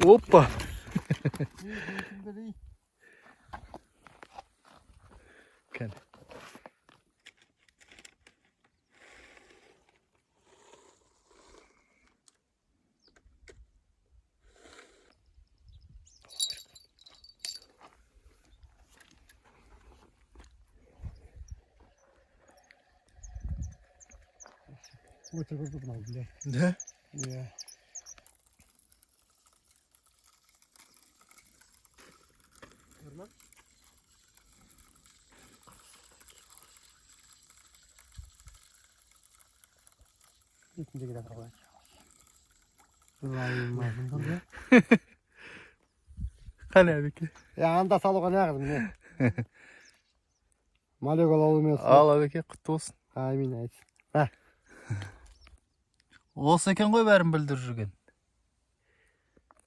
Опа. Кәне. Өте көп мынау, блядь. Да? Иә. Нормально? Итіндегі де қалай. Лайымайсың да? Қане әбеке. Анда салуға не қыз міне. Молекула алумен Ал әбеке, құтты болсын. Амин айтсын. Осы екен ғой бәрін білдіріп жүрген.